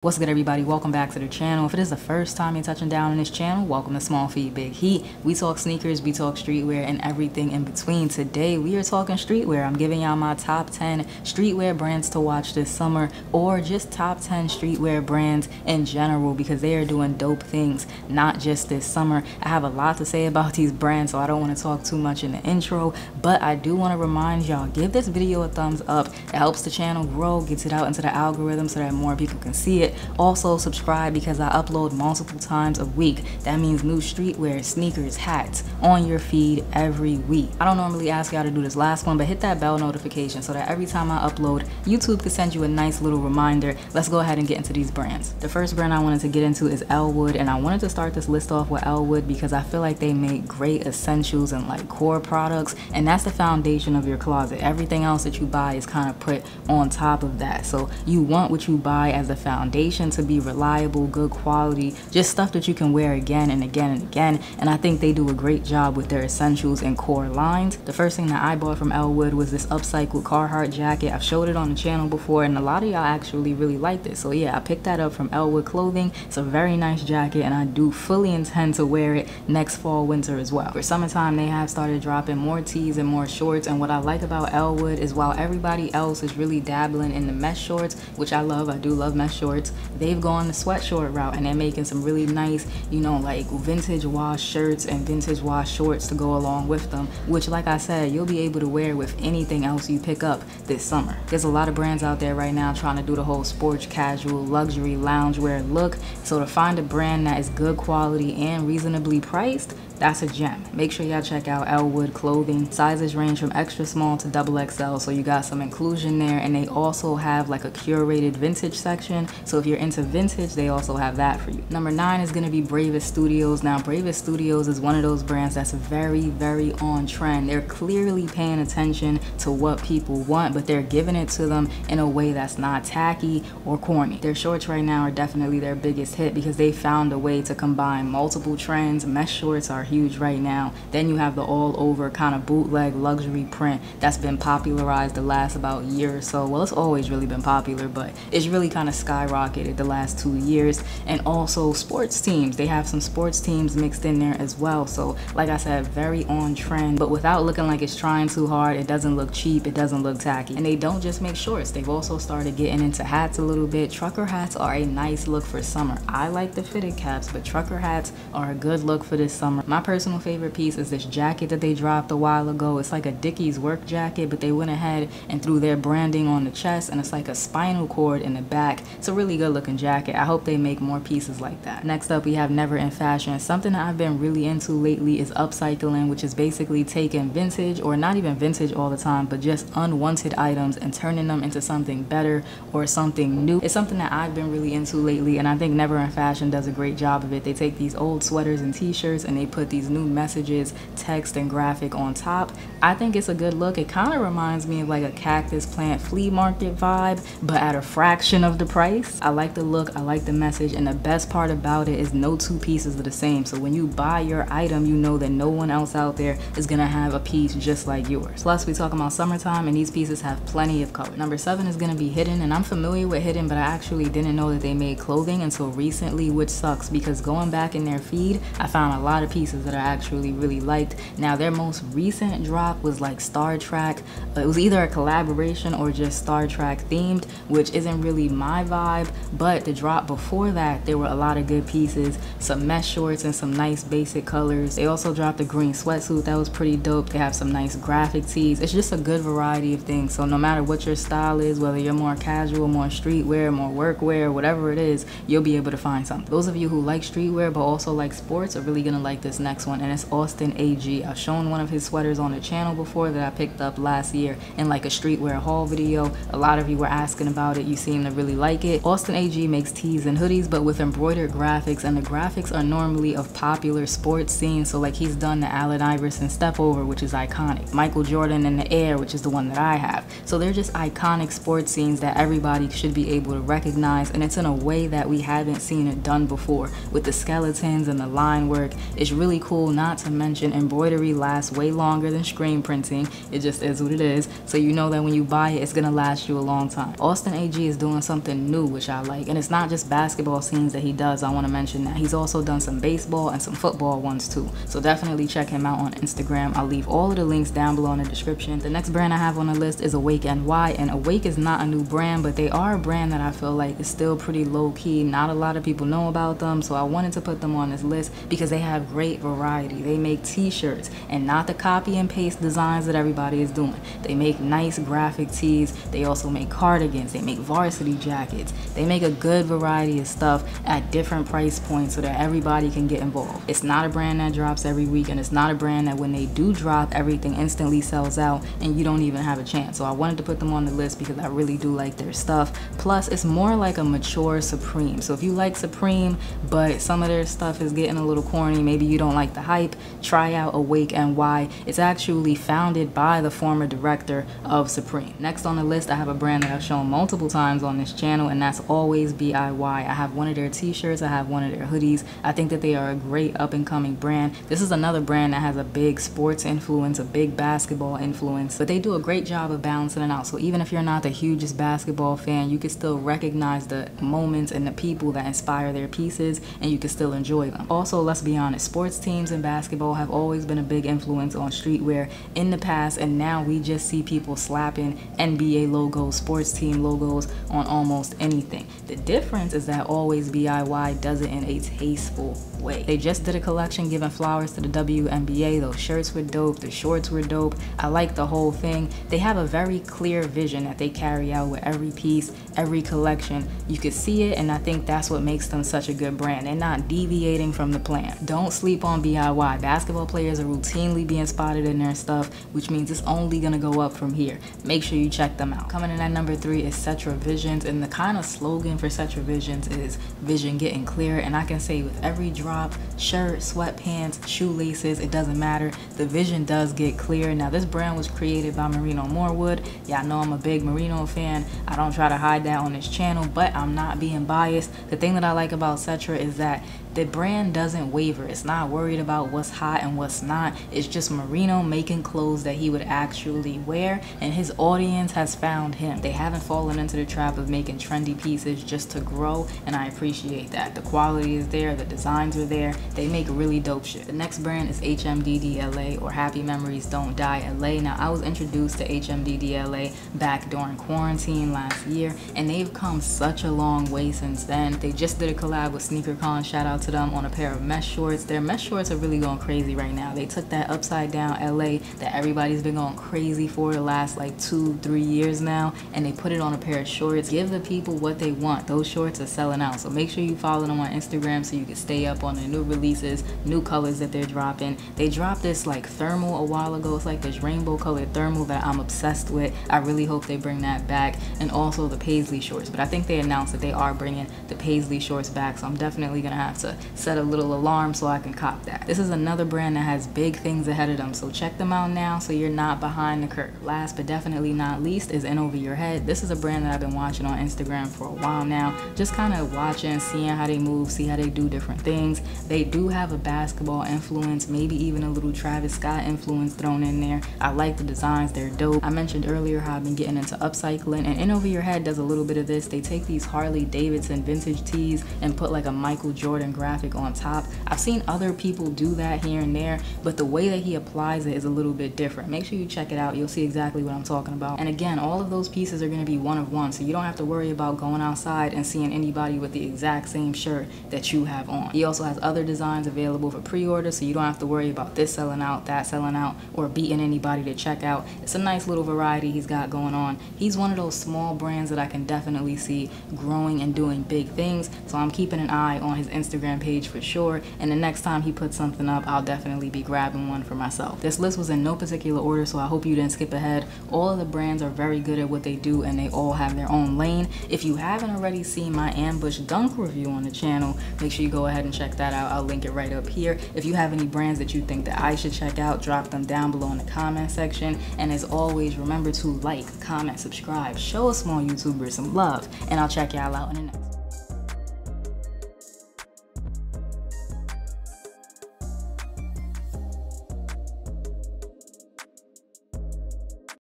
What's good, everybody? Welcome back to the channel. If it is the first time you're touching down on this channel, welcome to Small Feet Big Heat. We talk sneakers, we talk streetwear, and everything in between. Today we are talking streetwear. I'm giving y'all my top 10 streetwear brands to watch this summer, or just top 10 streetwear brands in general, because they are doing dope things, not just this summer. I have a lot to say about these brands, so I don't want to talk too much in the intro, but I do want to remind y'all, give this video a thumbs up. It helps the channel grow, gets it out into the algorithm so that more people can see it. Also subscribe, because I upload multiple times a week. That means new streetwear, sneakers, hats on your feed every week. I don't normally ask y'all to do this last one, but hit that bell notification so that every time I upload, YouTube can send you a nice little reminder. Let's go ahead and get into these brands. The first brand I wanted to get into is Elwood, and I wanted to start this list off with Elwood because I feel like they make great essentials and like core products, and that's the foundation of your closet. Everything else that you buy is kind of put on top of that. So you want what you buy as a foundation to be reliable, good quality, just stuff that you can wear again and again and again. And I think they do a great job with their essentials and core lines. The first thing that I bought from Elwood was this upcycled Carhartt jacket. I've showed it on the channel before, and a lot of y'all actually really liked it. So yeah, I picked that up from Elwood Clothing. It's a very nice jacket, and I do fully intend to wear it next fall, winter as well. For summertime, they have started dropping more tees and more shorts, and what I like about Elwood is while everybody else is really dabbling in the mesh shorts, which I love, I do love mesh shorts, they've gone the sweatshort route, and they're making some really nice, you know, like vintage wash shirts and vintage wash shorts to go along with them, which, like I said, you'll be able to wear with anything else you pick up this summer. There's a lot of brands out there right now trying to do the whole sports, casual, luxury, loungewear look, so to find a brand that is good quality and reasonably priced, that's a gem. Make sure y'all check out Elwood Clothing. Sizes range from extra small to XXL, so you got some inclusion there, and they also have like a curated vintage section, so if you're into vintage, they also have that for you. Number 9 is going to be Bravest Studios. Now, Bravest Studios is one of those brands that's very on trend. They're clearly paying attention to what people want, but they're giving it to them in a way that's not tacky or corny. Their shorts right now are definitely their biggest hit because they found a way to combine multiple trends. Mesh shorts are huge right now. Then you have the all over kind of bootleg luxury print that's been popularized the last about year or so. Well, it's always really been popular, but it's really kind of skyrocketed the last 2 years. And also sports teams, they have some sports teams mixed in there as well. So like I said, very on trend, but without looking like it's trying too hard. It doesn't look cheap, it doesn't look tacky. And they don't just make shorts, they've also started getting into hats a little bit. Trucker hats are a nice look for summer. I like the fitted caps, but trucker hats are a good look for this summer. My personal favorite piece is this jacket that they dropped a while ago. It's like a Dickies work jacket, but they went ahead and threw their branding on the chest, and it's like a spinal cord in the back. It's a really good looking jacket. I hope they make more pieces like that. Next up, we have Neverend Fashion. Something that I've been really into lately is upcycling, which is basically taking vintage, or not even vintage all the time, but just unwanted items and turning them into something better or something new. It's something that I've been really into lately, and I think Neverend Fashion does a great job of it. They take these old sweaters and t-shirts and they put these new messages, text and graphic on top. I think it's a good look. It kind of reminds me of like a cactus plant flea market vibe, but at a fraction of the price. I like the look, I like the message, and the best part about it is no two pieces are the same. So when you buy your item, you know that no one else out there is gonna have a piece just like yours. Plus, we talking about summertime, and these pieces have plenty of color. Number 7 is gonna be Hidden, and I'm familiar with Hidden, but I actually didn't know that they made clothing until recently, which sucks because going back in their feed, I found a lot of pieces that I actually really liked. Now, their most recent drop was like Star Trek. It was either a collaboration or just Star Trek themed, which isn't really my vibe, but the drop before that, there were a lot of good pieces, some mesh shorts and some nice basic colors. They also dropped a green sweatsuit that was pretty dope. They have some nice graphic tees. It's just a good variety of things. So no matter what your style is, whether you're more casual, more streetwear, more workwear, whatever it is, you'll be able to find something. Those of you who like streetwear but also like sports are really gonna like this next one, and it's Austin AG. I've shown one of his sweaters on the channel before that I picked up last year in like a streetwear haul video. A lot of you were asking about it. You seem to really like it. Austin AG makes tees and hoodies, but with embroidered graphics, and the graphics are normally of popular sports scenes. So like he's done the Allen Iverson step over, which is iconic, Michael Jordan in the air, which is the one that I have. So they're just iconic sports scenes that everybody should be able to recognize, and it's in a way that we haven't seen it done before with the skeletons and the line work. It's really really cool. Not to mention embroidery lasts way longer than screen printing. It just is what it is. So you know that when you buy it, it's gonna last you a long time. Austin AG is doing something new, which I like. And it's not just basketball scenes that he does. I want to mention that he's also done some baseball and some football ones too. So definitely check him out on Instagram. I'll leave all of the links down below in the description. The next brand I have on the list is Awake NY, and Awake is not a new brand, but they are a brand that I feel like is still pretty low key. Not a lot of people know about them, so I wanted to put them on this list because they have great variety. They make t-shirts and not the copy and paste designs that everybody is doing. They make nice graphic tees. They also make cardigans. They make varsity jackets. They make a good variety of stuff at different price points so that everybody can get involved. It's not a brand that drops every week, and it's not a brand that when they do drop, everything instantly sells out and you don't even have a chance. So I wanted to put them on the list because I really do like their stuff. Plus, it's more like a mature Supreme. So if you like Supreme, but some of their stuff is getting a little corny, maybe you don't like the hype, try out Awake NY. It's actually founded by the former director of Supreme. Next on the list, I have a brand that I've shown multiple times on this channel, and that's Always DIY. I have one of their t-shirts, I have one of their hoodies. I think that they are a great up-and-coming brand. This is another brand that has a big sports influence, a big basketball influence, but they do a great job of balancing it out. So even if you're not the hugest basketball fan, you can still recognize the moments and the people that inspire their pieces, and you can still enjoy them. Also, let's be honest, sports teams in basketball have always been a big influence on streetwear in the past, and now we just see people slapping NBA logos, sports team logos on almost anything. The difference is that Always DIY does it in a tasteful way. They just did a collection giving flowers to the WNBA. Those shirts were dope, the shorts were dope. I like the whole thing. They have a very clear vision that they carry out with every piece, every collection. You can see it, and I think that's what makes them such a good brand. They're not deviating from the plan. Don't sleep on DIY. Basketball players are routinely being spotted in their stuff, which means it's only gonna go up from here. Make sure you check them out. Coming in at number 3 is Cetra Visions, and the kind of slogan for Cetra Visions is vision getting clear. And I can say with every drop, shirt, sweatpants, shoelaces, it doesn't matter, the vision does get clear. Now this brand was created by Marino Morwood. Y'all know I'm a big Marino fan. I don't try to hide that on this channel, but I'm not being biased. The thing that I like about Cetra is that the brand doesn't waver. It's not worried about what's hot and what's not. It's just Marino making clothes that he would actually wear, and his audience has found him. They haven't fallen into the trap of making trendy pieces just to grow, and I appreciate that. The quality is there, the designs are there, they make really dope shit. The next brand is HMDD LA, or Happy Memories Don't Die LA. Now, I was introduced to HMDD LA back during quarantine last year, and they've come such a long way since then. They just did a collab with SneakerCon, shout out to them, on a pair of mesh shorts. Their mesh shorts are really going crazy right now. They took that upside down LA that everybody's been going crazy for the last like 2-3 years now, and they put it on a pair of shorts. Give the people what they want. Those shorts are selling out, so make sure you follow them on Instagram so you can stay up on the new releases, new colors that they're dropping. They dropped this like thermal a while ago. It's like this rainbow colored thermal that I'm obsessed with. I really hope they bring that back, and also the paisley shorts. But I think they announced that they are bringing the paisley shorts back, so I'm definitely gonna have to set a little alarm so I can cop that. This is another brand that has big things ahead of them, so check them out now so you're not behind the curve. Last but definitely not least is In Over Your Head. This is a brand that I've been watching on Instagram for a while now, just kind of watching, seeing how they move, see how they do different things. They do have a basketball influence, maybe even a little Travis Scott influence thrown in there. I like the designs, they're dope. I mentioned earlier how I've been getting into upcycling, and In Over Your Head does a little bit of this. They take these Harley Davidson vintage tees and put like a Michael Jordan graphic on top. I've seen other people do that here and there, but the way that he applies it is a little bit different. Make sure you check it out. You'll see exactly what I'm talking about. And again, all of those pieces are going to be one of one, so you don't have to worry about going outside and seeing anybody with the exact same shirt that you have on. He also has other designs available for pre-order, so you don't have to worry about this selling out, that selling out, or beating anybody to check out. It's a nice little variety he's got going on. He's one of those small brands that I can definitely see growing and doing big things, so I'm keeping an eye on his Instagram page for sure, and the next time he puts something up, I'll definitely be grabbing one for myself. This list was in no particular order, so I hope you didn't skip ahead. All of the brands are very good at what they do, and they all have their own lane. If you haven't already seen my ambush dunk review on the channel, make sure you go ahead and check that out. I'll link it right up here. If you have any brands that you think that I should check out, drop them down below in the comment section. And as always, remember to like, comment, subscribe, show a small YouTuber some love, and I'll check y'all out in the next one.